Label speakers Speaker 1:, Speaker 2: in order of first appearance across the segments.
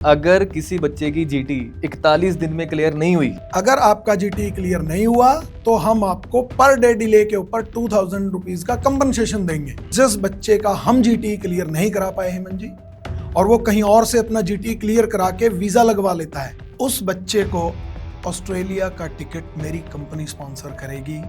Speaker 1: अगर किसी बच्चे की जीटी 41 दिन में क्लियर नहीं हुई,
Speaker 2: अगर आपका जीटी क्लियर नहीं हुआ तो हम आपको पर डे डिले के ऊपर 2000 रुपीज का कंपनसेशन देंगे। जिस बच्चे का हम जीटी क्लियर नहीं करा पाए हेमंत जी और वो कहीं और से अपना जीटी क्लियर करा के वीजा लगवा लेता है, उस बच्चे को ऑस्ट्रेलिया का टिकट मेरी कंपनी स्पॉन्सर करेगी।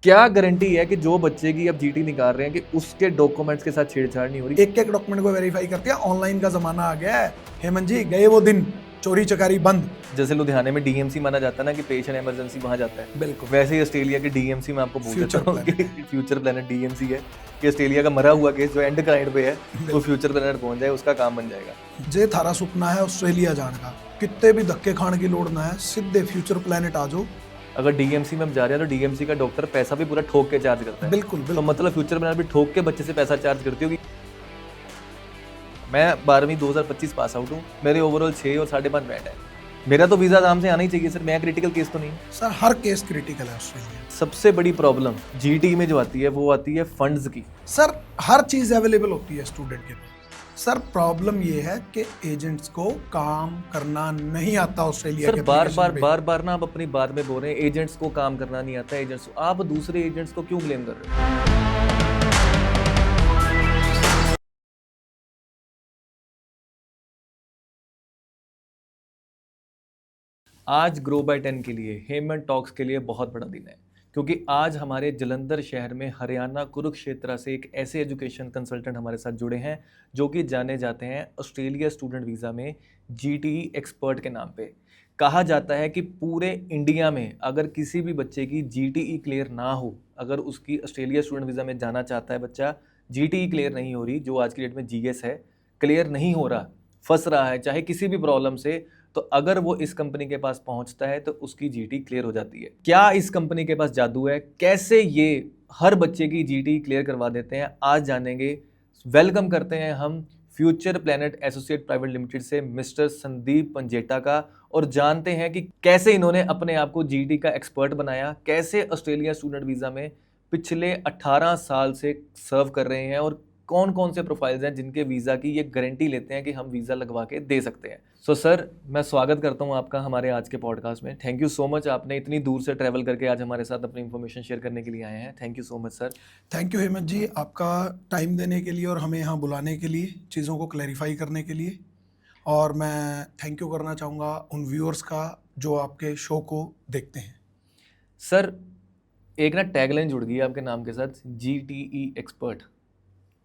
Speaker 1: क्या गारंटी है कि जो बच्चे की अब जीटी निकाल रहे हैं कि उसके डॉक्यूमेंट्स के साथ छेड़छाड़ नहीं हो रही?
Speaker 2: एक एक डॉक्यूमेंट को वेरीफाई करते हैं। ऑनलाइन का जमाना आ गया है हेमंत जी, गए वो दिन चोरी चकारी बंद।
Speaker 1: जैसे लुधियाने में डीएमसी माना जाता है ना कि पेशेंट इमरजेंसी वहां जाता है,
Speaker 2: बिल्कुल
Speaker 1: वैसे ही ऑस्ट्रेलिया के डीएमसी में आपको बोल देता
Speaker 2: फ्यूचर
Speaker 1: हूं कि फ्यूचर प्लानट डीएमसी है कि ऑस्ट्रेलिया का मरा हुआ केस जो एंड क्लाइंट पे है वो फ्यूचर प्लानट पहुंच जाए, उसका काम बन जाएगा।
Speaker 2: जे थारा सुपना है ऑस्ट्रेलिया जाने का, कितने भी धक्के खाने की लोड़ ना है, सीधे फ्यूचर प्लेनेट आ जाओ।
Speaker 1: अगर डीएमसी में हम जा रहे हैं तो डीएमसी का डॉक्टर पैसा भी पूरा ठोक के चार्ज करता है।
Speaker 2: बिल्कुल
Speaker 1: तो
Speaker 2: बिल्कुल
Speaker 1: मतलब फ्यूचर प्लानट भी ठोक के बच्चे से पैसा चार्ज करती होगी। मैं 12वीं 2025 पास आउट हूँ, मेरे ओवरऑल 6 और 5.5 बैंड है। मेरा तो वीजा आराम से आना ही चाहिए सर, मैं क्रिटिकल केस तो नहीं।
Speaker 2: सर हर केस क्रिटिकल है ऑस्ट्रेलिया।
Speaker 1: सबसे बड़ी प्रॉब्लम जीटी में जो आती है वो आती है फंड्स की।
Speaker 2: सर हर चीज अवेलेबल होती है स्टूडेंट के पास। सर प्रॉब्लम ये है कि एजेंट्स को काम करना नहीं आता ऑस्ट्रेलिया
Speaker 1: सर
Speaker 2: के
Speaker 1: बार बार ना आप अपनी बात में बोल रहे हैं एजेंट्स को काम करना नहीं आता, एजेंट्स, आप दूसरे एजेंट्स को क्यों ब्लेम कर रहे हो? आज ग्रो बाय 10 के लिए, हेमंत टॉक्स के लिए बहुत बड़ा दिन है, क्योंकि आज हमारे जलंधर शहर में हरियाणा कुरुक्षेत्र से एक ऐसे एजुकेशन कंसल्टेंट हमारे साथ जुड़े हैं जो कि जाने जाते हैं ऑस्ट्रेलिया स्टूडेंट वीज़ा में जीटीई एक्सपर्ट के नाम पे। कहा जाता है कि पूरे इंडिया में अगर किसी भी बच्चे की जीटीई क्लियर ना हो, अगर उसकी ऑस्ट्रेलिया स्टूडेंट वीज़ा में जाना चाहता है बच्चा, जीटीई क्लियर नहीं हो रही, जो आज की डेट में जीएस है, क्लियर नहीं हो रहा, फंस रहा है चाहे किसी भी प्रॉब्लम से, तो अगर वो इस कंपनी के पास पहुंचता है तो उसकी जीटी क्लियर हो जाती है। क्या इस कंपनी के पास जादू है? कैसे ये हर बच्चे की जीटी क्लियर करवा देते हैं, आज जानेंगे। वेलकम करते हैं हम future Planet Associate Private limited से मिस्टर संदीप पंजेटा का, और जानते हैं कि कैसे इन्होंने अपने आप को जीटी का एक्सपर्ट बनाया, कैसे ऑस्ट्रेलिया स्टूडेंट वीज़ा में पिछले 18 साल से सर्व कर रहे हैं, और कौन कौन से प्रोफाइल्स हैं जिनके वीज़ा की ये गारंटी लेते हैं कि हम वीज़ा लगवा के दे सकते हैं। सो सर, मैं स्वागत करता हूं आपका हमारे आज के पॉडकास्ट में। थैंक यू सो मच, आपने इतनी दूर से ट्रैवल करके आज हमारे साथ अपनी इन्फॉर्मेशन शेयर करने के लिए आए हैं। Thank you so much sir.
Speaker 2: Thank you Hemant ji, आपका टाइम देने के लिए और हमें यहाँ बुलाने के लिए, चीज़ों को क्लैरिफाई करने के लिए। और मैं थैंक यू करना चाहूँगा उन व्यूअर्स का जो आपके शो को देखते हैं।
Speaker 1: सर, एक ना टैगलाइन जुड़ गई है आपके नाम के साथ, जीटीई एक्सपर्ट।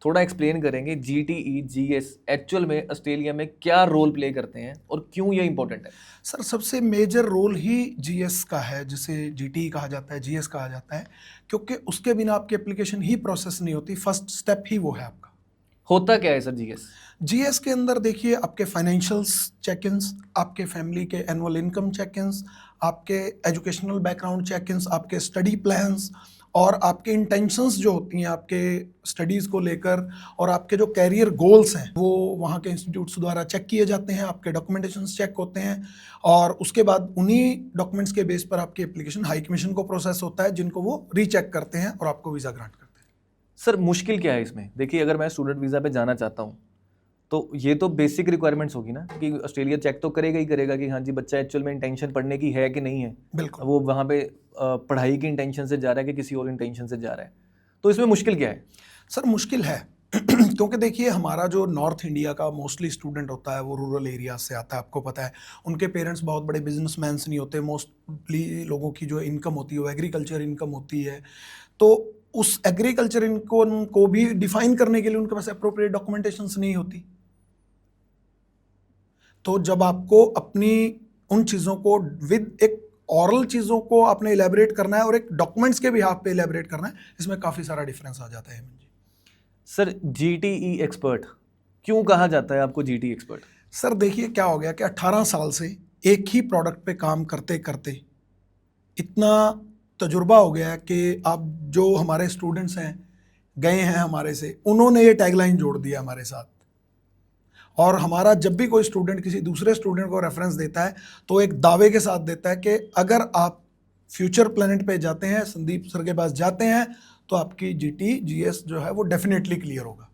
Speaker 1: थोड़ा एक्सप्लेन करेंगे जीटीई जीएस एक्चुअल में ऑस्ट्रेलिया में क्या रोल प्ले करते हैं और क्यों ये इंपॉर्टेंट है?
Speaker 2: सर सबसे मेजर रोल ही जीएस का है, जिसे जीटी कहा जाता है, जीएस कहा जाता है, क्योंकि उसके बिना आपकी एप्लीकेशन ही प्रोसेस नहीं होती। फर्स्ट स्टेप ही वो है आपका।
Speaker 1: होता क्या है सर जीएस?
Speaker 2: जीएस के अंदर देखिए आपके फाइनेंशियल्स चेक-इन्स, आपके फैमिली के एनुअल इनकम चेक-इन्स, आपके एजुकेशनल बैकग्राउंड चेक-इन्स, आपके स्टडी प्लान्स और आपके इंटेंशंस जो होती हैं आपके स्टडीज़ को लेकर, और आपके जो कैरियर गोल्स हैं वो वहाँ के इंस्टीट्यूट्स द्वारा चेक किए जाते हैं, आपके डॉक्यूमेंटेशंस चेक होते हैं, और उसके बाद उन्हीं डॉक्यूमेंट्स के बेस पर आपकी एप्लीकेशन हाई कमीशन को प्रोसेस होता है, जिनको वो रीचेक करते हैं और आपको वीज़ा ग्रांट करते हैं।
Speaker 1: सर मुश्किल क्या है इसमें? देखिए, अगर मैं स्टूडेंट वीज़ा पे जाना चाहता हूँ तो ये तो बेसिक रिक्वायरमेंट्स होगी ना कि ऑस्ट्रेलिया चेक तो करेगा ही करेगा कि हाँ जी बच्चा एक्चुअल में इंटेंशन पढ़ने की है कि नहीं है।
Speaker 2: बिल्कुल।
Speaker 1: वो वहाँ पे पढ़ाई की इंटेंशन से जा रहा है कि किसी और इंटेंशन से जा रहा है, तो इसमें मुश्किल क्या है?
Speaker 2: सर मुश्किल है क्योंकि देखिए हमारा जो नॉर्थ इंडिया का मोस्टली स्टूडेंट होता है वो रूरल एरिया से आता है, आपको पता है। उनके पेरेंट्स बहुत बड़े बिजनेसमैन नहीं होते। मोस्टली लोगों की जो इनकम होती है वो एग्रीकल्चर इनकम होती है। तो उस एग्रीकल्चर इनकम को भी डिफाइन करने के लिए उनके पास अप्रोप्रिएट डॉक्यूमेंटेशंस नहीं होती। तो जब आपको अपनी उन चीज़ों को विद एक ऑरल चीज़ों को आपने इलेबरेट करना है और एक डॉक्यूमेंट्स के भी हाथ पे इलेबरेट करना है, इसमें काफ़ी सारा डिफरेंस आ जाता है।
Speaker 1: सर जीटीई एक्सपर्ट क्यों कहा जाता है आपको जीटीई एक्सपर्ट?
Speaker 2: सर देखिए क्या हो गया कि 18 साल से एक ही प्रोडक्ट पे काम करते करते इतना तजुर्बा हो गया कि आप जो हमारे स्टूडेंट्स हैं गए हैं हमारे से, उन्होंने ये टैगलाइन जोड़ दिया हमारे साथ। और हमारा जब भी कोई स्टूडेंट किसी दूसरे स्टूडेंट को रेफरेंस देता है तो एक दावे के साथ देता है कि अगर आप फ्यूचर प्लैनेट पे जाते हैं, संदीप सर के पास जाते हैं, तो आपकी जीटी जीएस जो है वो डेफिनेटली क्लियर होगा।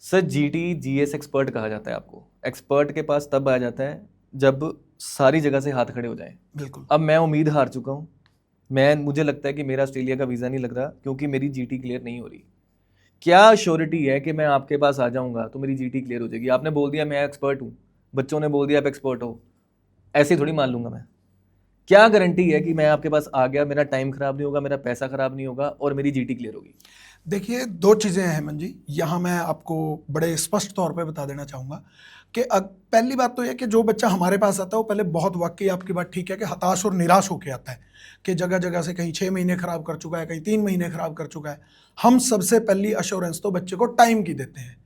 Speaker 1: सर जीटी जीएस एक्सपर्ट कहा जाता है आपको। एक्सपर्ट के पास तब आ जाता है जब सारी जगह से हाथ खड़े हो जाएं।
Speaker 2: बिल्कुल।
Speaker 1: अब मैं उम्मीद हार चुका हूँ। मुझे लगता है कि मेरा ऑस्ट्रेलिया का वीज़ा नहीं लग रहा क्योंकि मेरी जीटी क्लियर नहीं हो रही। क्या श्योरिटी है कि मैं आपके पास आ जाऊंगा तो मेरी जीटी क्लियर हो जाएगी? आपने बोल दिया मैं एक्सपर्ट हूँ, बच्चों ने बोल दिया आप एक्सपर्ट हो, ऐसे ही थोड़ी मान लूंगा मैं। क्या गारंटी है कि मैं आपके पास आ गया, मेरा टाइम खराब नहीं होगा, मेरा पैसा खराब नहीं होगा और मेरी जीटी क्लियर होगी?
Speaker 2: देखिए, दो चीज़ें हैं हेमंत जी, यहाँ मैं आपको बड़े स्पष्ट तौर पे बता देना चाहूँगा कि पहली बात तो यह कि जो बच्चा हमारे पास आता है वो पहले बहुत, वाकई आपकी बात ठीक है कि हताश और निराश होकर आता है कि जगह जगह से कहीं 6 महीने खराब कर चुका है, कहीं 3 महीने खराब कर चुका है। हम सबसे पहली अश्योरेंस तो बच्चे को टाइम की देते हैं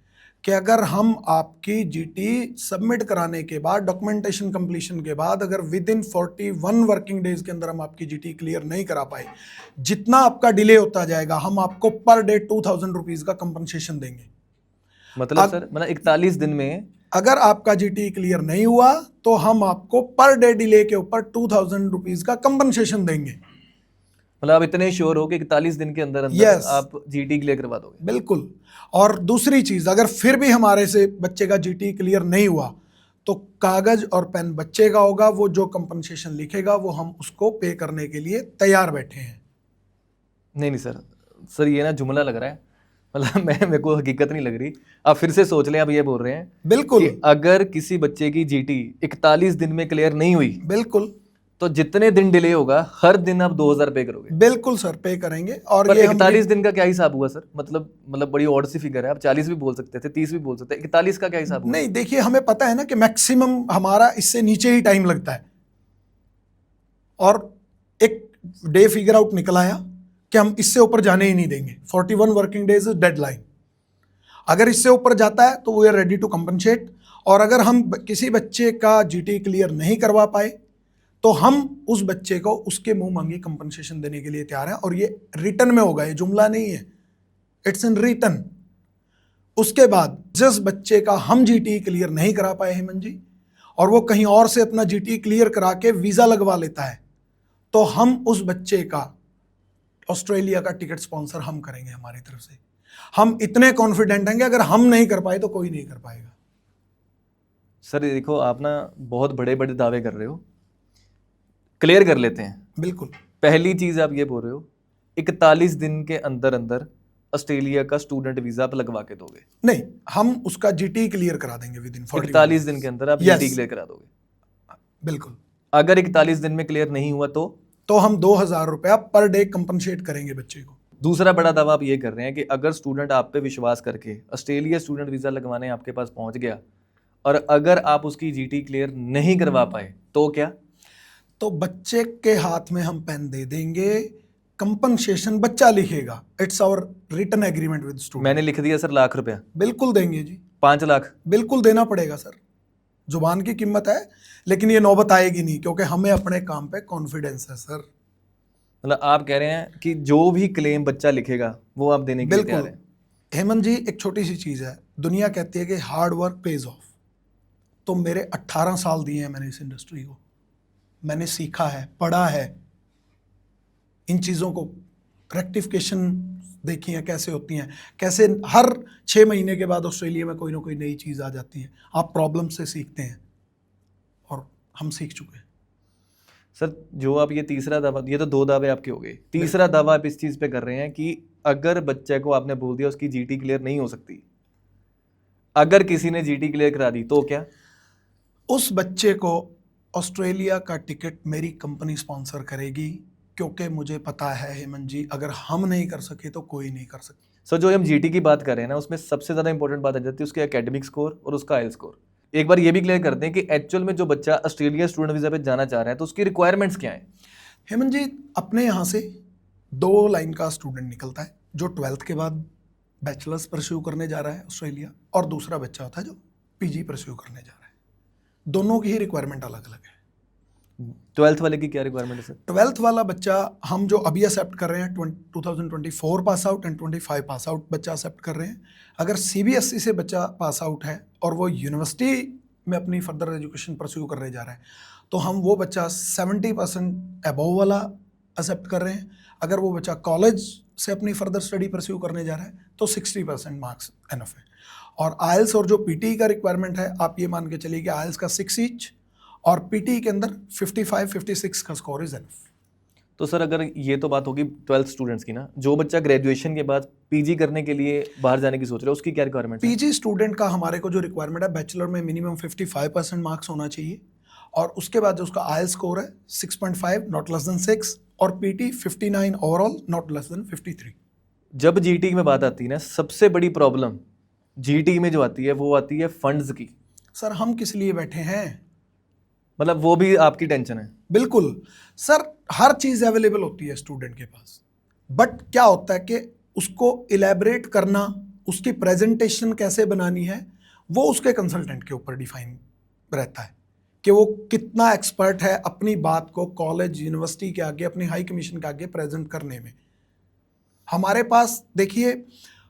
Speaker 2: कि अगर हम आपकी जीटी सबमिट कराने के बाद, डॉक्यूमेंटेशन कंप्लीशन के बाद, अगर विद इन 41 वर्किंग डेज के अंदर हम आपकी जीटी क्लियर नहीं करा पाए, जितना आपका डिले होता जाएगा हम आपको पर डे 2000 रुपीज का कंपनसेशन देंगे।
Speaker 1: मतलब सर, मतलब 41 दिन में
Speaker 2: अगर आपका जीटी क्लियर नहीं हुआ तो हम आपको पर डे डिले के ऊपर 2000 रुपीज का कंपनसेशन देंगे।
Speaker 1: मतलब आप इतने श्योर हो कि 41 दिन के अंदर अंदर
Speaker 2: Yes.
Speaker 1: आप जीटी क्लियर करवा दोगे?
Speaker 2: बिल्कुल। और दूसरी चीज, अगर फिर भी हमारे से बच्चे का जीटी क्लियर नहीं हुआ तो कागज और पेन बच्चे का होगा, वो जो कंपनसेशन लिखेगा वो हम उसको पे करने के लिए तैयार बैठे हैं।
Speaker 1: नहीं सर ये ना जुमला लग रहा है, मतलब मेरे को हकीकत नहीं लग रही। आप फिर से सोच लें, आप ये बोल रहे हैं
Speaker 2: बिल्कुल
Speaker 1: कि अगर किसी बच्चे की जीटी 41 दिन में क्लियर नहीं हुई,
Speaker 2: बिल्कुल,
Speaker 1: तो जितने दिन डिले होगा हर दिन आप 2000 पे करोगे?
Speaker 2: बिल्कुल सर, पे करेंगे। और
Speaker 1: पर
Speaker 2: ये
Speaker 1: 41 दिन का क्या हिसाब हुआ सर? मतलब बड़ी ऑड सी फिगर है। आप 40 भी बोल सकते थे, 30 भी बोल सकते थे, 41 का क्या हिसाब हुआ?
Speaker 2: नहीं, देखिए हमें पता है ना कि मैक्सिमम हमारा इससे नीचे ही टाइम लगता है, और एक डे फिगर आउट निकल आया कि हम इससे ऊपर जाने ही नहीं देंगे। 41 वर्किंग डेज डेडलाइन। अगर इससे ऊपर जाता है तो we are ready to compensate, और अगर हम किसी बच्चे का जीटी क्लियर नहीं करवा पाए तो हम उस बच्चे को उसके मुंह मांगी कंपनसेशन देने के लिए तैयार हैं, और ये रिटर्न में होगा, ये जुमला नहीं है, इट्स इन रिटर्न। उसके बाद जिस बच्चे का हम जीटी क्लियर नहीं करा पाए हेमंत जी, और वो कहीं और से अपना जीटी क्लियर करा के वीजा लगवा लेता है, तो हम उस बच्चे का ऑस्ट्रेलिया का टिकट स्पॉन्सर हम करेंगे हमारी तरफ से। हम इतने कॉन्फिडेंट हैं कि अगर हम नहीं कर पाए तो कोई नहीं कर पाएगा।
Speaker 1: सर ये देखो, आप ना बहुत बड़े बड़े दावे कर रहे हो। क्लियर कर लेते हैं।
Speaker 2: बिल्कुल।
Speaker 1: पहली चीज आप ये बोल रहे हो 41 दिन के अंदर अंदर ऑस्ट्रेलिया का स्टूडेंट वीजा आप लगवा के दोगे?
Speaker 2: नहीं, हम उसका जीटी क्लियर करा देंगे विद इन
Speaker 1: 41 दिन के अंदर आप
Speaker 2: Yes.
Speaker 1: जीटी क्लियर करा दोगे?
Speaker 2: बिल्कुल।
Speaker 1: अगर 41 दिन में क्लियर नहीं हुआ तो
Speaker 2: हम 2000 रुपया पर डे कंपनसेट करेंगे बच्चे को।
Speaker 1: दूसरा बड़ा दावा आप ये कर रहे हैं कि अगर स्टूडेंट आप पे विश्वास करके ऑस्ट्रेलिया स्टूडेंट वीजा लगवाने आपके पास पहुंच गया और अगर आप उसकी जीटी क्लियर नहीं करवा पाए तो क्या?
Speaker 2: तो बच्चे के हाथ में हम पेन दे देंगे, कंपनसेशन बच्चा लिखेगा, it's our written agreement with student.
Speaker 1: मैंने लिख दिया सर लाख रुपया।
Speaker 2: बिल्कुल देंगे जी।
Speaker 1: 5 लाख?
Speaker 2: बिल्कुल देना पड़ेगा सर, जुबान की कीमत है, लेकिन ये नौबत आएगी नहीं क्योंकि हमें अपने काम पे कॉन्फिडेंस है सर।
Speaker 1: मतलब आप कह रहे हैं कि जो भी क्लेम बच्चा लिखेगा वो आप देने के लिए तैयार हैं?
Speaker 2: हेमंत जी, एक छोटी सी चीज़ है, दुनिया कहती है कि हार्ड वर्क पेज ऑफ। तो मेरे 18 साल दिए हैं मैंने इस इंडस्ट्री को, मैंने सीखा है, पढ़ा है, इन चीज़ों को रेक्टिफिकेशन देखी है कैसे होती हैं, कैसे हर 6 महीने के बाद ऑस्ट्रेलिया में कोई ना कोई नई चीज़ आ जाती है। आप प्रॉब्लम से सीखते हैं और हम सीख चुके हैं।
Speaker 1: सर जो आप ये तीसरा दावा, ये तो 2 दावे आपके हो गए, तीसरा दावा आप इस चीज़ पे कर रहे हैं कि अगर बच्चे को आपने बोल दिया उसकी जीटी क्लियर नहीं हो सकती, अगर किसी ने जीटी क्लियर करा दी तो क्या?
Speaker 2: उस बच्चे को ऑस्ट्रेलिया का टिकट मेरी कंपनी स्पॉन्सर करेगी, क्योंकि मुझे पता है हेमंत जी, अगर हम नहीं कर सके तो कोई नहीं कर सकता।
Speaker 1: सर जो हम जीटी की बात कर रहे हैं ना, उसमें सबसे ज़्यादा इंपॉर्टेंट बात आ जाती है उसके एकेडमिक स्कोर और उसका आइल स्कोर। एक बार ये भी क्लियर करते हैं कि एक्चुअल में जो बच्चा ऑस्ट्रेलिया स्टूडेंट वीज़ा पे जाना चाह रहा है तो उसकी रिक्वायरमेंट्स क्या है?
Speaker 2: हेमंत जी, अपने यहाँ से 2 लाइन का स्टूडेंट निकलता है जो 12th के बाद बैचलर्स परस्यू करने जा रहा है ऑस्ट्रेलिया, और दूसरा बच्चा होता है जो पीजी परस्यू करने जा रहा है। दोनों की ही रिक्वायरमेंट अलग अलग है।
Speaker 1: 12th वाले की क्या रिक्वायरमेंट है सर?
Speaker 2: 12th वाला बच्चा हम जो अभी एक्सेप्ट कर रहे हैं 2024 pass out and 25 pass out बच्चा एक्सेप्ट कर रहे हैं। अगर सीबीएसई से बच्चा पास आउट है और वो यूनिवर्सिटी में अपनी फर्दर एजुकेशन परस्यू करने जा रहा है तो हम वो बच्चा 70% अबव वाला एक्सेप्ट कर रहे हैं। अगर वो बच्चा कॉलेज से अपनी फर्दर स्टडी परस्यू करने जा रहा है तो 60% मार्क्स एनफ है। और आइल्स और जो पीटी का रिक्वायरमेंट है, आप ये मान के चलिए कि आइल्स का 6 ईच और पीटी के अंदर 55-56 का स्कोर इज एनफ।
Speaker 1: तो सर अगर ये तो बात होगी 12th स्टूडेंट्स की ना, जो बच्चा ग्रेजुएशन के बाद पीजी करने के लिए बाहर जाने की सोच रहा है उसकी क्या रिक्वायरमेंट है?
Speaker 2: पीजी स्टूडेंट का हमारे को जो रिक्वायरमेंट है, बैचलर में मिनिमम 55% मार्क्स होना चाहिए और उसके बाद जो उसका आइल्स स्कोर है 6.5 नॉट लेस देन 6 और PT 59 overall not less than 53।
Speaker 1: जब जीटी में बात आती है ना, सबसे बड़ी प्रॉब्लम जीटी में जो आती है वो आती है फंड्स की।
Speaker 2: सर हम किस लिए बैठे हैं?
Speaker 1: मतलब वो भी आपकी टेंशन है?
Speaker 2: बिल्कुल सर, हर चीज अवेलेबल होती है स्टूडेंट के पास, बट क्या होता है कि उसको इलेबरेट करना, उसकी प्रेजेंटेशन कैसे बनानी है, वो उसके कंसल्टेंट के ऊपर डिफाइन रहता है कि वो कितना एक्सपर्ट है अपनी बात को कॉलेज यूनिवर्सिटी के आगे, अपनी हाई कमीशन के आगे प्रेजेंट करने में। हमारे पास देखिए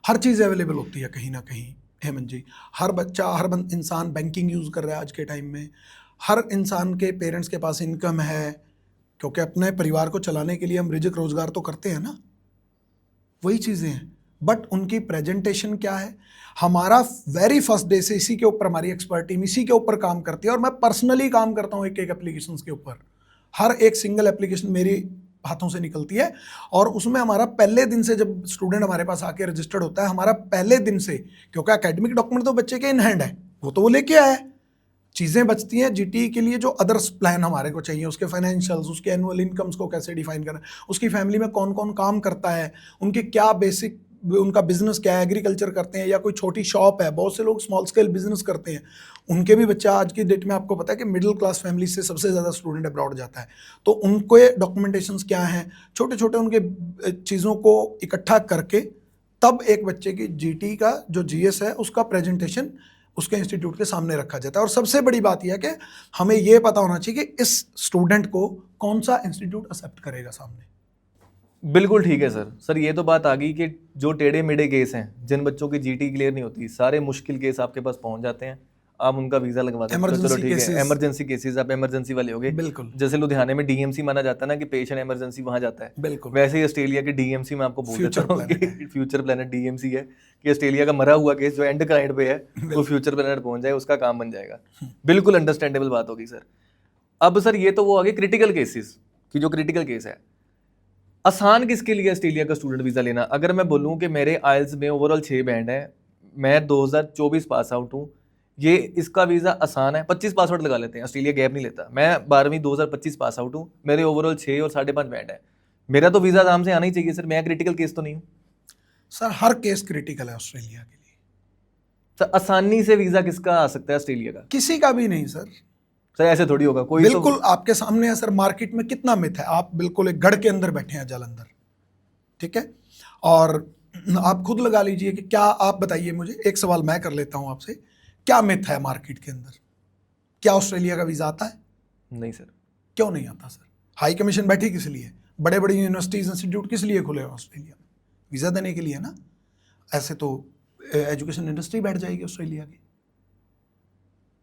Speaker 2: हर चीज़ अवेलेबल होती है कहीं ना कहीं हेमंत जी। हर बच्चा, हर इंसान बैंकिंग यूज़ कर रहा है आज के टाइम में। हर इंसान के पेरेंट्स के पास इनकम है, क्योंकि अपने परिवार को चलाने के लिए हम रिजिक रोजगार तो करते हैं ना, वही चीज़ें हैं। बट उनकी प्रेजेंटेशन क्या है? हमारा वेरी फर्स्ट डे से इसी के ऊपर हमारी एक्सपर्ट टीम इसी के ऊपर काम करती है और मैं पर्सनली काम करता हूँ एक एक एप्लीकेशन के ऊपर। हर एक सिंगल एप्लीकेशन मेरी हाथों से निकलती है और उसमें हमारा पहले दिन से, जब स्टूडेंट हमारे पास आके रजिस्टर्ड होता है, हमारा पहले दिन से, क्योंकि एकेडमिक डॉक्यूमेंट तो बच्चे के इन हैंड है, वो तो वो लेके आया है, चीज़ें बचती हैं जीटी के लिए जो अदर्स प्लान हमारे को चाहिए, उसके फाइनेंशियल्स, उसके एनुअल इनकम्स को कैसे डिफाइन करना, उसकी फैमिली में कौन कौन काम करता है, उनके क्या बेसिक, उनका बिजनेस क्या है, एग्रीकल्चर करते हैं या कोई छोटी शॉप है, बहुत से लोग स्मॉल स्केल बिजनेस करते हैं, उनके भी बच्चा आज की डेट में आपको पता है कि मिडिल क्लास फैमिली से सबसे ज़्यादा स्टूडेंट अब्रॉड जाता है, तो उनको डॉक्यूमेंटेशंस क्या हैं, छोटे छोटे उनके चीज़ों को इकट्ठा करके तब एक बच्चे की जीटी का जो जीएस है उसका प्रेजेंटेशन उसके इंस्टीट्यूट के सामने रखा जाता है। और सबसे बड़ी बात यह है कि हमें यह पता होना चाहिए कि इस स्टूडेंट को कौन सा इंस्टीट्यूट एक्सेप्ट करेगा सामने।
Speaker 1: बिल्कुल ठीक है सर। सर ये तो बात आ गई कि जो टेढ़े मेढ़े केस हैं, जिन बच्चों की जीटी क्लियर नहीं होती, सारे मुश्किल केस आपके पास पहुंच जाते हैं, आप उनका वीजा लगवा देते हैं, चलो ठीक है, इमरजेंसी केसेस, आप इमरजेंसी वाले हो गए।
Speaker 2: बिल्कुल,
Speaker 1: जैसे लुधियाने में डीएमसी माना जाता है ना कि पेशेंट इमरजेंसी वहां जाता है,
Speaker 2: बिल्कुल,
Speaker 1: वैसे ही ऑस्ट्रेलिया के डीएमसी में आपको बोल देता हूँ कि फ्यूचर प्लानट डीएमसी है कि ऑस्ट्रेलिया का मरा हुआ केस जो एंड क्लाइंट पे है वो फ्यूचर प्लानट पहुंच जाए, उसका काम बन जाएगा। बिल्कुल अंडरस्टैंडेबल बात होगी सर। अब सर ये तो वो आगे क्रिटिकल केसेस की, जो क्रिटिकल केस है, आसान किसके लिए ऑस्ट्रेलिया का स्टूडेंट वीज़ा लेना? अगर मैं बोलूं कि मेरे आइल्स में ओवरऑल 6 बैंड है, मैं 2024 पास आउट हूँ, ये इसका वीज़ा आसान है। 25 पासवर्ड लगा लेते हैं, ऑस्ट्रेलिया गैप नहीं लेता। मैं 12वीं 2025 पास आउट हूँ, मेरे ओवरऑल 6 और 5.5 बैंड है, मेरा तो वीज़ा आराम से आना ही चाहिए सर। मैं क्रिटिकल केस तो नहीं हूँ
Speaker 2: सर। हर केस क्रिटिकल है ऑस्ट्रेलिया के लिए।
Speaker 1: सर आसानी से वीज़ा किसका आ सकता है ऑस्ट्रेलिया का?
Speaker 2: किसी का भी नहीं सर।
Speaker 1: सर ऐसे थोड़ी होगा कोई।
Speaker 2: बिल्कुल तो आपके सामने है सर, मार्केट में कितना मिथ है। आप बिल्कुल एक गढ़ के अंदर बैठे हैं, जालंधर, ठीक है, और आप खुद लगा लीजिए कि क्या, आप बताइए मुझे, एक सवाल मैं कर लेता हूं आपसे, क्या मिथ है मार्केट के अंदर? क्या ऑस्ट्रेलिया का वीजा आता है?
Speaker 1: नहीं सर।
Speaker 2: क्यों नहीं आता सर? हाई कमीशन बैठी किस लिए? बड़े बड़े यूनिवर्सिटीज इंस्टीट्यूट किस लिए खुले हैं ऑस्ट्रेलिया में? वीजा देने के लिए ना। ऐसे तो एजुकेशन इंडस्ट्री बैठ जाएगी ऑस्ट्रेलिया की।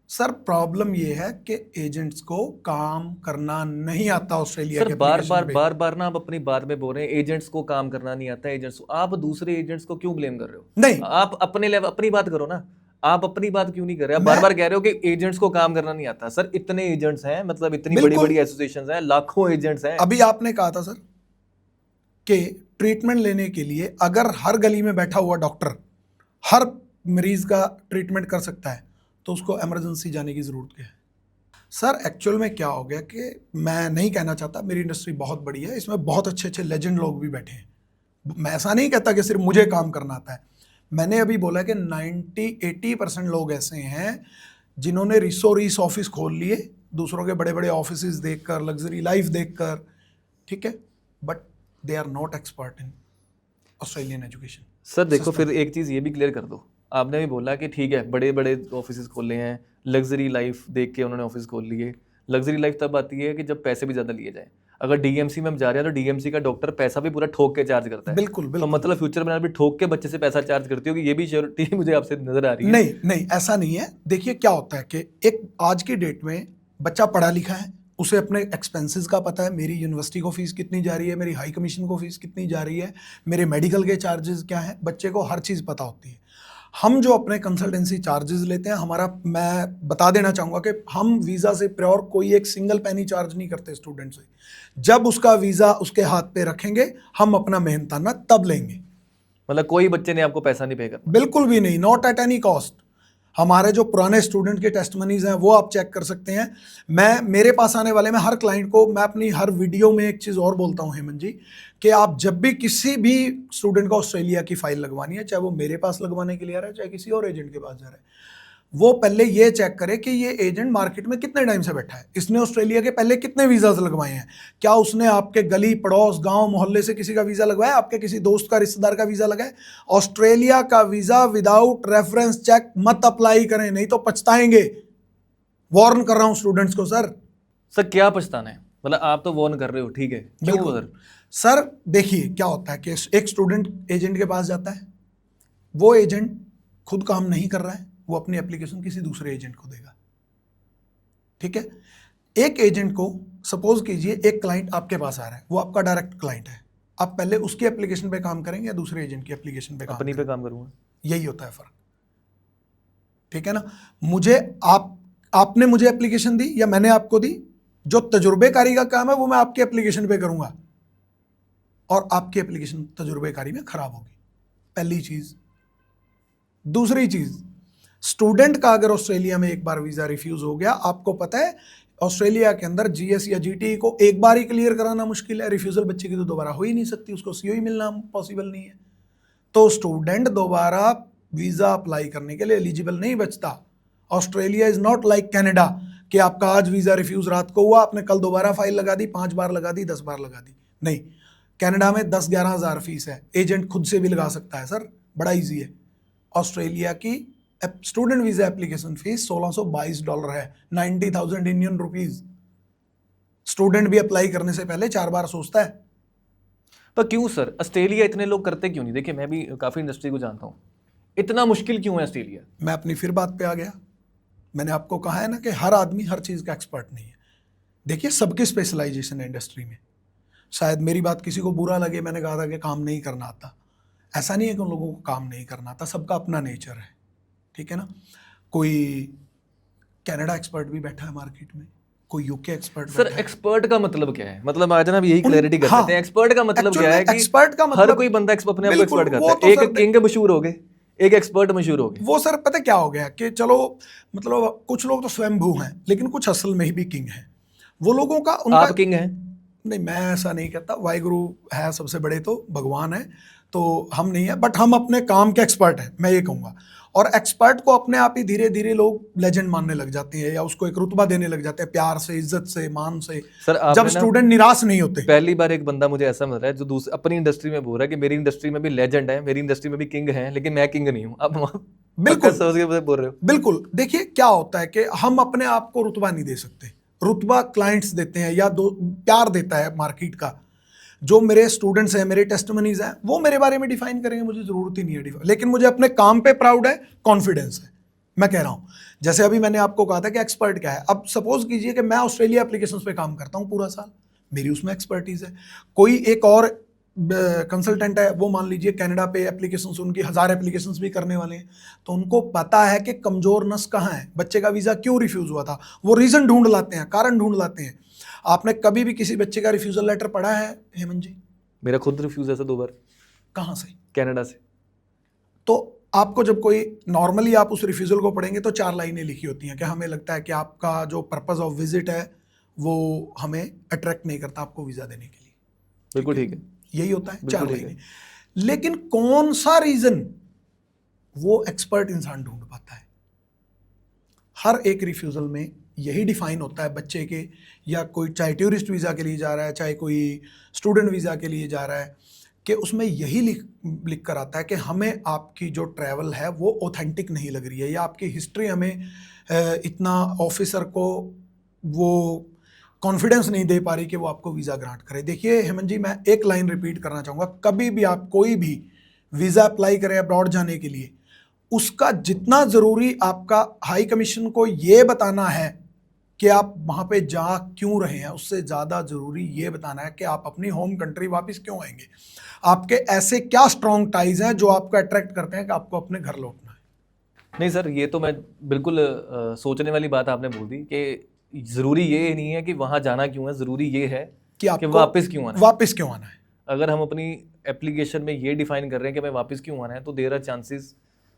Speaker 2: सर प्रॉब्लम ये है कि एजेंट्स को काम करना नहीं आता ऑस्ट्रेलिया के।
Speaker 1: बार बार ना आप अपनी बात में बोल रहे हैं एजेंट्स को काम करना नहीं आता, एजेंट्स को। आप दूसरे एजेंट्स को क्यों ब्लेम कर रहे हो?
Speaker 2: नहीं,
Speaker 1: आप अपने लेवल अपनी बात करो ना। आप अपनी बात क्यों नहीं कर रहे? आप बार बार कह रहे हो कि एजेंट्स को काम करना नहीं आता। सर इतने एजेंट्स हैं, मतलब इतनी बड़ी बड़ी एसोसिएशंस हैं, लाखों एजेंट्स हैं।
Speaker 2: अभी आपने कहा था सर कि ट्रीटमेंट लेने के लिए अगर हर गली में बैठा हुआ डॉक्टर हर मरीज का ट्रीटमेंट कर सकता है तो उसको इमरजेंसी जाने की ज़रूरत क्या है? सर एक्चुअल में क्या हो गया कि मैं नहीं कहना चाहता, मेरी इंडस्ट्री बहुत बड़ी है, इसमें बहुत अच्छे अच्छे लेजेंड लोग भी बैठे हैं। मैं ऐसा नहीं कहता कि सिर्फ मुझे काम करना आता है। मैंने अभी बोला कि 90-80% लोग ऐसे हैं जिन्होंने रीस ऑफिस खोल लिए, दूसरों के बड़े बड़े ऑफिस देखकर, लग्जरी लाइफ देखकर, ठीक है, but they are not expert in Australian education.
Speaker 1: Sir देखो, फिर एक चीज़ ये भी क्लियर कर दो। आपने भी बोला कि ठीक है बड़े बड़े ऑफिस खोले हैं, लग्जरी लाइफ देख के उन्होंने ऑफिस खोल लिए। लग्जरी लाइफ तब आती है कि जब पैसे भी ज़्यादा लिए जाए। अगर डीएमसी में हम जा रहे हैं तो डीएमसी का डॉक्टर पैसा भी पूरा ठोक के चार्ज करता है।
Speaker 2: बिल्कुल,
Speaker 1: तो मतलब फ्यूचर में भी ठोक के बच्चे से पैसा चार्ज करती होगी, ये भी श्योरिटी मुझे आपसे नजर आ रही है।
Speaker 2: नहीं नहीं, ऐसा नहीं है। देखिए क्या होता है कि एक आज की डेट में बच्चा पढ़ा लिखा है, उसे अपने एक्सपेंसेस का पता है, मेरी यूनिवर्सिटी को फीस कितनी जा रही है, मेरी हाई कमीशन को फीस कितनी जा रही है, मेरे मेडिकल के चार्जेस क्या हैं, बच्चे को हर चीज़ पता होती है। हम जो अपने कंसल्टेंसी चार्जेस लेते हैं, हमारा, मैं बता देना चाहूँगा कि हम वीज़ा से प्योर कोई एक सिंगल पैनी चार्ज नहीं करते स्टूडेंट से। जब उसका वीज़ा उसके हाथ पे रखेंगे, हम अपना मेहनताना तब लेंगे।
Speaker 1: मतलब कोई बच्चे ने आपको पैसा नहीं पे करना?
Speaker 2: बिल्कुल भी नहीं, नॉट एट एनी कॉस्ट। हमारे जो पुराने स्टूडेंट के टेस्टमनीज हैं वो आप चेक कर सकते हैं। मैं, मेरे पास आने वाले, मैं हर क्लाइंट को, मैं अपनी हर वीडियो में एक चीज़ और बोलता हूं हेमंत जी, कि आप जब भी किसी भी स्टूडेंट को ऑस्ट्रेलिया की फाइल लगवानी है, चाहे वो मेरे पास लगवाने के लिए आ रहा है, चाहे किसी और एजेंट के पास जा रहा है, वो पहले ये चेक करे कि ये एजेंट मार्केट में कितने टाइम से बैठा है, इसने ऑस्ट्रेलिया के पहले कितने वीज़ाज लगवाए हैं, क्या उसने आपके गली पड़ोस गांव मोहल्ले से किसी का वीज़ा लगवाया, आपके किसी दोस्त का रिश्तेदार का वीज़ा लगाए। ऑस्ट्रेलिया का वीज़ा विदाउट रेफरेंस चेक मत अप्लाई करें, नहीं तो पछताएंगे। वार्न कर रहा हूं स्टूडेंट्स को सर।
Speaker 1: सर क्या पछताना है? मतलब आप तो वार्न कर रहे हो, ठीक है, क्यों
Speaker 2: बिल्कुल
Speaker 1: सर?
Speaker 2: सर, देखिए क्या होता है कि एक स्टूडेंट एजेंट के पास जाता है, वो एजेंट खुद काम नहीं कर रहा है, वो अपनी एप्लीकेशन किसी दूसरे एजेंट को देगा, ठीक है। एक एजेंट को, सपोज कीजिए एक क्लाइंट आपके पास आ रहा है, वो आपका डायरेक्ट क्लाइंट है, आप पहले उसकी एप्लीकेशन पे काम करेंगे या दूसरे एजेंट की एप्लीकेशन पे काम
Speaker 1: अपनी पे
Speaker 2: करेंगे?
Speaker 1: काम करूंगा।
Speaker 2: यही होता है फर्क, ठीक है ना। मुझे आपने मुझे एप्लीकेशन दी या मैंने आपको दी, जो तजुर्बेकारी का काम है वो मैं आपकी एप्लीकेशन पे करूंगा, और आपकी एप्लीकेशन तजुर्बेकारी में खराब होगी, पहली चीज। दूसरी चीज, स्टूडेंट का अगर ऑस्ट्रेलिया में एक बार वीजा रिफ्यूज हो गया, आपको पता है ऑस्ट्रेलिया के अंदर जीएस या जीटी को एक बार ही क्लियर कराना मुश्किल है, रिफ्यूजल बच्चे की तो दोबारा हो ही नहीं सकती, उसको सीओई मिलना पॉसिबल नहीं है। तो स्टूडेंट दोबारा वीजा अप्लाई करने के लिए एलिजिबल नहीं बचता। Australia is not like Canada कि आपका आज वीजा रिफ्यूज रात को हुआ, आपने कल दोबारा फाइल लगा दी, 5 बार लगा दी, 10 बार लगा दी, नहीं। कनाडा में 10-11 हज़ार फीस है, एजेंट खुद से भी लगा सकता है सर, बड़ा ईजी है। ऑस्ट्रेलिया की स्टूडेंट वीजा एप्लीकेशन फीस $1622 है, 90,000 इंडियन रुपीज। स्टूडेंट भी अप्लाई करने से पहले 4 बार सोचता है।
Speaker 1: पर क्यों सर ऑस्ट्रेलिया इतने लोग करते क्यों नहीं? देखिए मैं भी काफ़ी इंडस्ट्री को जानता हूँ, इतना मुश्किल क्यों है ऑस्ट्रेलिया?
Speaker 2: मैं अपनी फिर बात पे आ गया, मैंने आपको कहा है ना कि हर आदमी हर चीज़ का एक्सपर्ट नहीं है। देखिए सबकी स्पेशलाइजेशन है इंडस्ट्री में, शायद मेरी बात किसी को बुरा लगे, मैंने कहा था कि काम नहीं करना आता, ऐसा नहीं है कि उन लोगों को काम नहीं करना आता, सबका अपना नेचर है, ठीक है ना। कोई कनाडा एक्सपर्ट भी बैठा है मार्केट में, कोई यूके एक्सपर्ट
Speaker 1: सर
Speaker 2: बैठा है।
Speaker 1: एक्सपर्ट का मतलब क्या है? मतलब आज ना यही क्लैरिटी कर
Speaker 2: हाँ,
Speaker 1: देते हैं, एक्सपर्ट का मतलब
Speaker 2: actual
Speaker 1: क्या
Speaker 2: में
Speaker 1: है कि
Speaker 2: एक्सपर्ट का
Speaker 1: हर
Speaker 2: मतलब,
Speaker 1: कोई बंदा अपने आप को
Speaker 2: बिल्कुल,
Speaker 1: एक्सपर्ट
Speaker 2: वो
Speaker 1: करता
Speaker 2: तो
Speaker 1: है।
Speaker 2: सर
Speaker 1: एक किंग मशहूर हो गए, एक एक्सपर्ट मशहूर हो गए।
Speaker 2: वो सर पता क्या हो गया कि चलो, मतलब कुछ लोग तो स्वयंभू हैं, लेकिन कुछ असल में ही भी किंग हैं। वो लोगों का, उनका,
Speaker 1: आप किंग हैं?
Speaker 2: नहीं मैं ऐसा नहीं कहता, वाहिगुरु है सबसे बड़े, तो भगवान है, तो हम नहीं है, बट हम अपने काम के एक्सपर्ट हैं, मैं ये कहूँगा। और एक्सपर्ट को अपने आप ही धीरे धीरे लोग लेजेंड मानने लग जाते हैं, या उसको एक रुतबा देने लग जाते हैं, प्यार से, इज्जत से, मान से,
Speaker 1: सर
Speaker 2: जब
Speaker 1: आपने ना
Speaker 2: स्टूडेंट निराश नहीं होते।
Speaker 1: पहली बार एक बंदा मुझे ऐसा मिल रहा है जो दूसरी अपनी इंडस्ट्री में बोल रहा है कि मेरी इंडस्ट्री में भी लेजेंड है, मेरी इंडस्ट्री में भी किंग है, लेकिन मैं किंग नहीं हूँ। अब पक्का
Speaker 2: बिल्कुल
Speaker 1: सोच के बोल रहे हो?
Speaker 2: बिल्कुल, देखिए क्या होता है कि हम अपने आप को रुतबा नहीं दे सकते, रुतबा क्लाइंट्स देते हैं, या दो प्यार देता है मार्केट का। जो मेरे स्टूडेंट्स हैं, मेरे टेस्टमनीज हैं, वो मेरे बारे में डिफाइन करेंगे, मुझे जरूरत ही नहीं है डिफाइन, लेकिन मुझे अपने काम पे प्राउड है, कॉन्फिडेंस है। मैं कह रहा हूं, जैसे अभी मैंने आपको कहा था कि एक्सपर्ट क्या है, अब सपोज कीजिए कि मैं ऑस्ट्रेलिया एप्लीकेशंस पे काम करता हूं पूरा साल, मेरी उसमें एक्सपर्टीज है। कोई एक और कंसल्टेंट है, वो मान लीजिए कनाडा पे एप्लीकेशंस, उनकी 1000 एप्लीकेशंस भी करने वाले हैं, तो उनको पता है कि कमजोर नस कहाँ है, बच्चे का वीजा क्यों रिफ्यूज हुआ था, वो रीजन ढूंढ लाते हैं, कारण ढूंढ लाते हैं। आपने कभी भी किसी बच्चे का रिफ्यूजल लेटर पढ़ा है हेमंत जी?
Speaker 1: मेरा खुद रिफ्यूज है सर 2 बार।
Speaker 2: कहाँ से?
Speaker 1: कनाडा से।
Speaker 2: तो आपको जब कोई, नॉर्मली आप उस रिफ्यूजल को पढ़ेंगे तो 4 लाइनें लिखी होती हैं कि हमें लगता है कि आपका जो पर्पस ऑफ विजिट है वो हमें अट्रैक्ट नहीं करता आपको वीजा देने के लिए।
Speaker 1: बिल्कुल ठीक है,
Speaker 2: यही होता है, 4
Speaker 1: बिल्कुल ठीक है।
Speaker 2: लाइनें। लेकिन कौन सा रीजन, वो एक्सपर्ट इंसान ढूंढ पाता है। हर एक रिफ्यूजल में यही डिफाइन होता है बच्चे के, या कोई चाहे टूरिस्ट वीज़ा के लिए जा रहा है, चाहे कोई स्टूडेंट वीज़ा के लिए जा रहा है, कि उसमें यही लिख कर आता है कि हमें आपकी जो ट्रैवल है वो ऑथेंटिक नहीं लग रही है, या आपकी हिस्ट्री हमें इतना ऑफिसर को वो कॉन्फिडेंस नहीं दे पा रही कि वो आपको वीज़ा ग्रांट करे। देखिए हेमंत जी, मैं एक लाइन रिपीट करना चाहूँगा, कभी भी आप कोई भी वीज़ा अप्लाई करें अब्रॉड जाने के लिए, उसका जितना ज़रूरी आपका हाई कमीशन को ये बताना है कि आप वहाँ पे जा क्यों रहे हैं, उससे ज़्यादा ज़रूरी ये बताना है कि आप अपनी होम कंट्री वापस क्यों आएंगे। आपके ऐसे क्या स्ट्रॉन्ग टाइज हैं जो आपको अट्रैक्ट करते हैं कि आपको अपने घर लौटना है।
Speaker 1: नहीं सर, ये तो मैं बिल्कुल सोचने वाली बात आपने बोल दी कि ज़रूरी ये नहीं है कि वहाँ जाना क्यों है, ज़रूरी ये है
Speaker 2: कि
Speaker 1: कि
Speaker 2: आपको
Speaker 1: वापस क्यों आना है।
Speaker 2: वापस क्यों आना है।
Speaker 1: अगर हम अपनी एप्लीकेशन में ये डिफाइन कर रहे हैं कि हमें वापस क्यों आना है, तो देयर आर चांसेस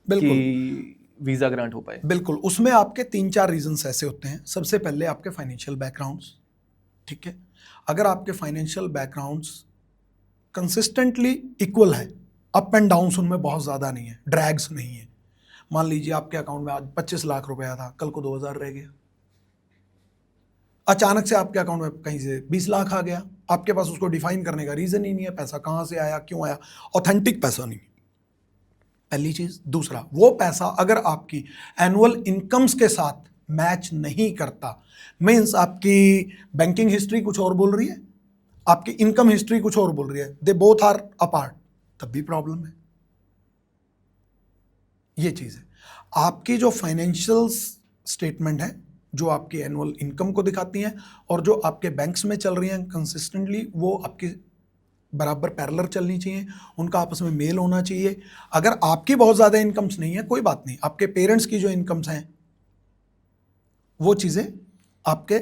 Speaker 2: बिल्कुल
Speaker 1: कि वीज़ा ग्रांट हो पाए।
Speaker 2: बिल्कुल, उसमें आपके 3-4 रीजंस ऐसे होते हैं। सबसे पहले आपके फाइनेंशियल बैकग्राउंड्स, ठीक है। अगर आपके फाइनेंशियल बैकग्राउंड्स कंसिस्टेंटली इक्वल है, अप एंड डाउन्स उनमें बहुत ज़्यादा नहीं है, ड्रैग्स नहीं है। मान लीजिए आपके अकाउंट में आज 25 लाख रुपया था, कल को 2000 रह गया, अचानक से आपके अकाउंट में कहीं से 20 लाख आ गया, आपके पास उसको डिफाइन करने का रीजन ही नहीं है, पैसा कहाँ से आया, क्यों आया, ऑथेंटिक पैसा नहीं। पहली चीज। दूसरा, वो पैसा अगर आपकी एनुअल इनकम्स के साथ मैच नहीं करता, मीन्स आपकी बैंकिंग हिस्ट्री कुछ और बोल रही है, आपकी इनकम हिस्ट्री कुछ और बोल रही है, दे बोथ आर अपार्ट, तब भी प्रॉब्लम है। ये चीज है। आपकी जो फाइनेंशियल स्टेटमेंट है, जो आपकी एनुअल इनकम को दिखाती हैं और जो आपके बैंक्स में चल रही हैं कंसिस्टेंटली, वो आपकी बराबर पैरेलल चलनी चाहिए, उनका आपस में मेल होना चाहिए। अगर आपकी बहुत ज़्यादा इनकम्स नहीं है, कोई बात नहीं, आपके पेरेंट्स की जो इनकम्स हैं वो चीज़ें आपके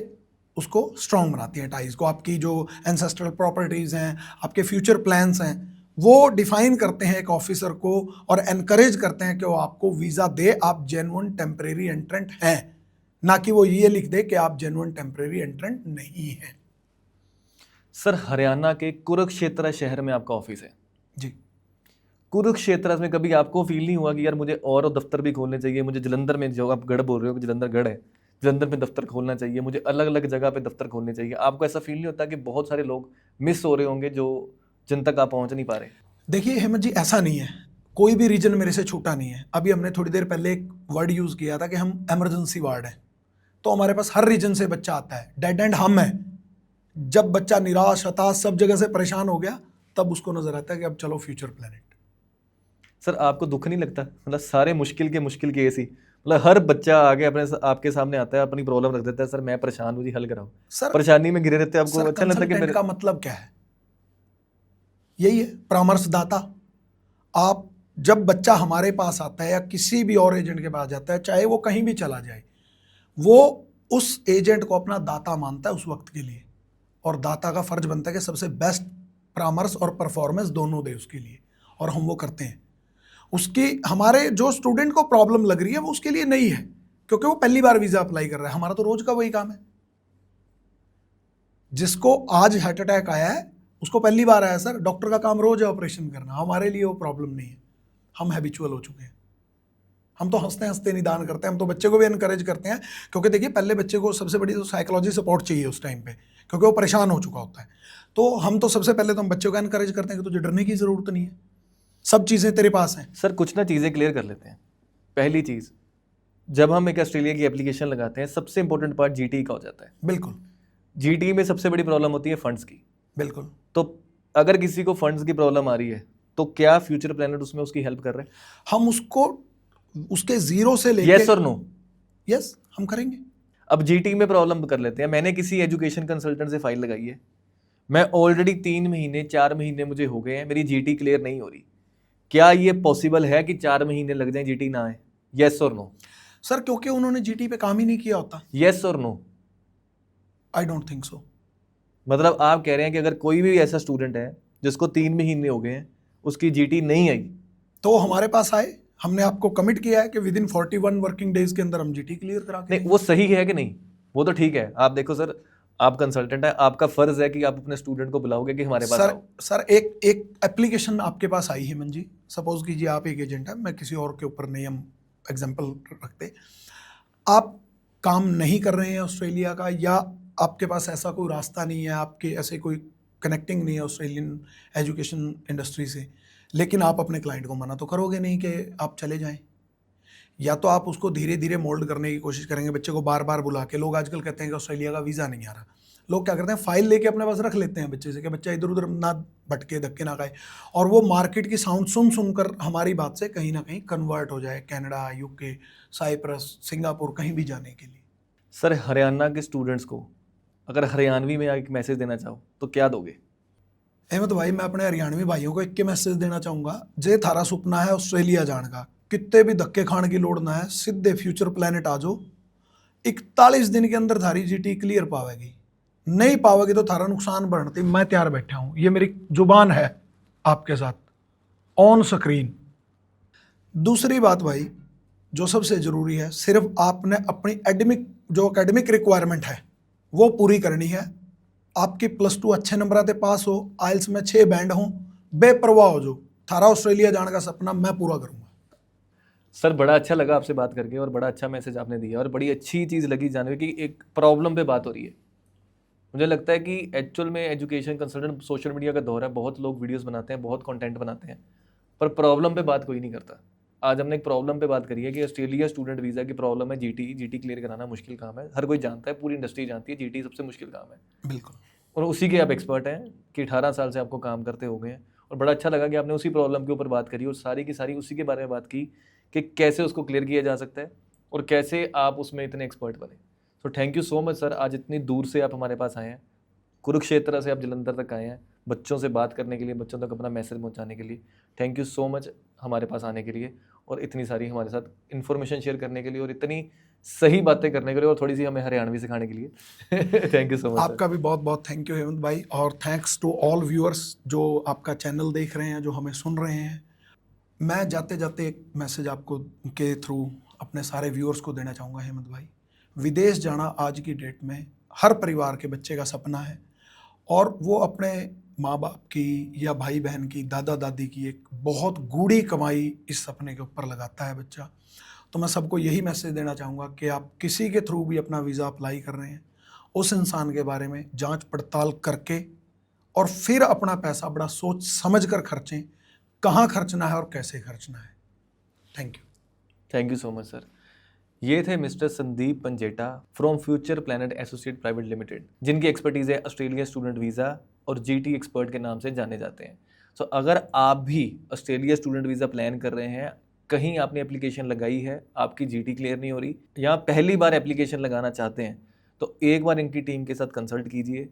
Speaker 2: उसको स्ट्रांग बनाती हैं, टाइज को। आपकी जो एंसेस्ट्रल प्रॉपर्टीज़ हैं, आपके फ्यूचर प्लान्स हैं, वो डिफाइन करते हैं एक ऑफिसर को और एनकरेज करते हैं कि वो आपको वीज़ा दे, आप जेन्युइन टेम्परेरी एंट्रेंट हैं, ना कि वो ये लिख दे कि आप जेन्युइन टेम्परेरी एंट्रेंट नहीं हैं।
Speaker 1: सर, हरियाणा के कुरुक्षेत्र शहर में आपका ऑफिस है
Speaker 2: जी।
Speaker 1: कुरुक्षेत्र में कभी आपको फील नहीं हुआ कि यार मुझे और दफ्तर भी खोलने चाहिए, मुझे जलंधर में, जो आप गढ़ बोल रहे हो कि जलंधर गढ़ है, जलंधर में दफ्तर खोलना चाहिए, मुझे अलग अलग जगह पे दफ्तर खोलने चाहिए? आपको ऐसा फील नहीं होता कि बहुत सारे लोग मिस हो रहे होंगे जो जिन तक आप पहुंच नहीं पा रहे?
Speaker 2: देखिए हेमंत जी, ऐसा नहीं है, कोई भी रीजन मेरे से छूटा नहीं है। अभी हमने थोड़ी देर पहले एक वर्ड यूज़ किया था कि हम इमरजेंसी वार्ड है, तो हमारे पास हर रीजन से बच्चा आता है, डेड एंड हम है। जब बच्चा निराश, हताश, सब जगह से परेशान हो गया, तब उसको नजर आता है कि अब चलो फ्यूचर प्लेनेट।
Speaker 1: सर, आपको दुख नहीं लगता? मतलब सारे मुश्किल के मुश्किल केस ही, मतलब हर बच्चा आगे अपने आपके सामने आता है, अपनी प्रॉब्लम रख देता है, सर मैं परेशान हूँ जी, हल कराओ।
Speaker 2: सर
Speaker 1: परेशानी में घिरे रहते हैं, आपको
Speaker 2: सर
Speaker 1: अच्छा नहीं लगता कि
Speaker 2: कंसल्टेंट
Speaker 1: मेरे...
Speaker 2: का मतलब क्या है? यही है, परामर्शदाता। आप जब बच्चा हमारे पास आता है या किसी भी और एजेंट के पास जाता है, चाहे वो कहीं भी चला जाए, वो उस एजेंट को अपना दाता मानता है उस वक्त के लिए, और दाता का फर्ज बनता है कि सबसे बेस्ट परामर्श और परफॉर्मेंस दोनों दे उसके लिए, और हम वो करते हैं। उसकी, हमारे जो स्टूडेंट को प्रॉब्लम लग रही है वो उसके लिए नहीं है, क्योंकि वो पहली बार वीजा अप्लाई कर रहा है। हमारा तो रोज का वही काम है। जिसको आज हार्ट अटैक आया है उसको पहली बार आया सर, डॉक्टर का काम रोज है ऑपरेशन करना, हमारे लिए वो प्रॉब्लम नहीं है, हम हैबिचुअल हो चुके हैं। हम तो हंसते हंसते निदान करते हैं, हम तो बच्चे को भी इनकरेज करते हैं, क्योंकि देखिए पहले बच्चे को सबसे बड़ी तो साइकोलॉजी सपोर्ट चाहिए उस टाइम पे, क्योंकि वो परेशान हो चुका होता है। तो हम तो सबसे पहले तो हम बच्चों को इनकरेज करते हैं कि तुझे डरने की ज़रूरत नहीं है, सब चीज़ें तेरे पास हैं।
Speaker 1: सर, कुछ ना चीज़ें क्लियर कर लेते हैं। पहली चीज़, जब हम एक ऑस्ट्रेलिया की एप्लीकेशन लगाते हैं, सबसे इंपॉर्टेंट पार्ट जीटी का हो जाता है।
Speaker 2: बिल्कुल
Speaker 1: जीटी में सबसे बड़ी प्रॉब्लम होती है फंड्स की।
Speaker 2: बिल्कुल।
Speaker 1: तो अगर किसी को फंड्स की प्रॉब्लम आ रही है, तो क्या फ्यूचर प्लानर उसमें उसकी हेल्प कर रहे हैं?
Speaker 2: हम उसको उसके जीरो से लेके,
Speaker 1: यस और नो?
Speaker 2: यस हम करेंगे।
Speaker 1: अब जीटी में प्रॉब्लम कर लेते हैं, मैंने किसी एजुकेशन कंसल्टेंट से फाइल लगाई है, मैं ऑलरेडी 3 महीने 4 महीने मुझे हो गए हैं, मेरी जीटी क्लियर नहीं हो रही। क्या ये पॉसिबल है कि 4 महीने लग जाए जीटी ना आए? यस और नो?
Speaker 2: सर क्योंकि उन्होंने जीटी पे काम ही नहीं किया होता।
Speaker 1: यस और no?
Speaker 2: I don't think so.
Speaker 1: मतलब आप कह रहे हैं कि अगर कोई भी ऐसा स्टूडेंट है जिसको 3 महीने हो गए हैं, उसकी जीटी नहीं आई,
Speaker 2: तो हमारे पास आए, हमने आपको कमिट किया है कि विद इन 41 वर्किंग डेज के अंदर हम जीटी क्लियर करा के
Speaker 1: नहीं वो सही है कि नहीं? वो तो ठीक है, आप देखो सर, आप कंसल्टेंट है, आपका फर्ज है कि आप अपने स्टूडेंट को बुलाओगे कि हमारे पास आओ।
Speaker 2: सर एक एप्लीकेशन आपके पास आई है मन जी, सपोज कीजिए आप एक एजेंट है, मैं किसी और के ऊपर नहीं हम एग्जांपल रखते, आप काम नहीं कर रहे हैं ऑस्ट्रेलिया का, या आपके पास ऐसा कोई रास्ता नहीं है, आपके ऐसे कोई कनेक्टिंग नहीं है ऑस्ट्रेलियन एजुकेशन इंडस्ट्री से, लेकिन आप अपने क्लाइंट को मना तो करोगे नहीं कि आप चले जाएं, या तो आप उसको धीरे धीरे मोल्ड करने की कोशिश करेंगे, बच्चे को बार बार बुला के। लोग आजकल कहते हैं कि ऑस्ट्रेलिया का वीज़ा नहीं आ रहा, लोग क्या करते हैं, फाइल लेके अपने पास रख लेते हैं बच्चे से कि बच्चा इधर उधर ना भटके, धक्के ना खाए, और वो मार्केट की साउंड सुनकर हमारी बात से कहीं ना कहीं कन्वर्ट हो जाए कनाडा, यूके, साइप्रस, सिंगापुर, कहीं भी जाने के लिए।
Speaker 1: सर, हरियाणा के स्टूडेंट्स को अगर हरियाणवी में एक मैसेज देना चाहो तो क्या दोगे?
Speaker 2: अहमद भाई, मैं अपने हरियाणवी भाइयों को एक के मैसेज देना चाहूँगा, जे थारा सुपना है ऑस्ट्रेलिया जाने का, कितने भी धक्के खाने की लोड़ ना है, सीधे फ्यूचर प्लैनेट आ जाओ। 41 दिन के अंदर थारी जीटी क्लियर पावेगी, नहीं पावेगी तो थारा नुकसान बढ़ती। मैं तैयार बैठा हूं, ये मेरी जुबान है आपके साथ ऑन स्क्रीन। दूसरी बात भाई, जो सबसे जरूरी है, सिर्फ आपने अपनी एकेडमिक रिक्वायरमेंट है वो पूरी करनी है। आपकी +2 अच्छे नंबर से पास हो, आइल्स में 6 बैंड हो, बेपरवाह हो, जो थारा ऑस्ट्रेलिया जाने का सपना मैं पूरा करूंगा।
Speaker 1: सर बड़ा अच्छा लगा आपसे बात करके और बड़ा अच्छा मैसेज आपने दिया और बड़ी अच्छी चीज़ लगी जानने की एक प्रॉब्लम पे बात हो रही है। मुझे लगता है कि एक्चुअल में एजुकेशन कंसल्टेंट सोशल मीडिया का दौर है, बहुत लोग वीडियोस बनाते हैं, बहुत कंटेंट बनाते हैं, पर प्रॉब्लम पे बात कोई नहीं करता। आज हमने एक प्रॉब्लम पे बात करी है कि ऑस्ट्रेलिया स्टूडेंट वीज़ा की प्रॉब्लम है। जीटी क्लियर कराना मुश्किल काम है, हर कोई जानता है, पूरी इंडस्ट्री जानती है जीटी सबसे मुश्किल काम है।
Speaker 2: बिल्कुल।
Speaker 1: और उसी के आप एक्सपर्ट हैं कि 18 साल से आपको काम करते हो गए हैं और बड़ा अच्छा लगा कि आपने उसी प्रॉब्लम के ऊपर बात करी और सारी की सारी उसी के बारे में बात की कि कैसे उसको क्लियर किया जा सकता है और कैसे आप उसमें इतने एक्सपर्ट बने। तो thank you so much sir, आज इतनी दूर से आप हमारे पास आए हैं, कुरुक्षेत्र से आप जलंधर तक आए हैं बच्चों से बात करने के लिए, बच्चों तक अपना मैसेज पहुंचाने के लिए। थैंक यू सो मच हमारे पास आने के लिए और इतनी सारी हमारे साथ इन्फॉर्मेशन शेयर करने के लिए और इतनी सही बातें करने के लिए और थोड़ी सी हमें हरियाणवी सिखाने के लिए। Thank you so much.
Speaker 2: आपका भी बहुत बहुत थैंक यू हेमंत भाई, और थैंक्स टू ऑल व्यूअर्स जो आपका चैनल देख रहे हैं, जो हमें सुन रहे हैं। मैं जाते जाते एक मैसेज आपको के थ्रू अपने सारे व्यूअर्स को देना चाहूँगा हेमंत भाई। विदेश जाना आज की डेट में हर परिवार के बच्चे का सपना है, और वो अपने माँ बाप की या भाई बहन की, दादा दादी की एक बहुत गूढ़ी कमाई इस सपने के ऊपर लगाता है बच्चा। तो मैं सबको यही मैसेज देना चाहूँगा कि आप किसी के थ्रू भी अपना वीज़ा अप्लाई कर रहे हैं, उस इंसान के बारे में जांच पड़ताल करके और फिर अपना पैसा बड़ा सोच समझ कर खर्चें, कहाँ खर्चना है और कैसे खर्चना है। Thank you.
Speaker 1: Thank you so much sir. ये थे Mister Sandeep Panjeta from Future Planet Associate Private Limited, जिनकी एक्सपर्टीज़ है ऑस्ट्रेलिया स्टूडेंट वीज़ा और जीटी एक्सपर्ट के नाम से जाने जाते हैं। सो अगर आप भी ऑस्ट्रेलिया स्टूडेंट वीज़ा प्लान कर रहे हैं, कहीं आपने एप्लीकेशन लगाई है, आपकी जीटी क्लियर नहीं हो रही, या पहली बार एप्लीकेशन लगाना चाहते हैं, तो एक बार इनकी टीम के साथ कंसल्ट कीजिए।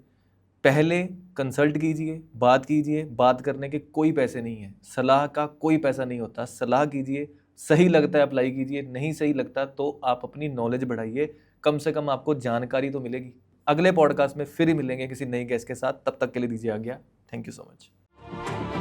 Speaker 1: पहले कंसल्ट कीजिए, बात कीजिए, बात करने के कोई पैसे नहीं है, सलाह का कोई पैसा नहीं होता। सलाह कीजिए, सही लगता है अप्लाई कीजिए, नहीं सही लगता तो आप अपनी नॉलेज बढ़ाइए, कम से कम आपको जानकारी तो मिलेगी। अगले पॉडकास्ट में फिर ही मिलेंगे किसी नई गेस्ट के साथ, तब तक के लिए दीजिए आज्ञा। Thank you so much.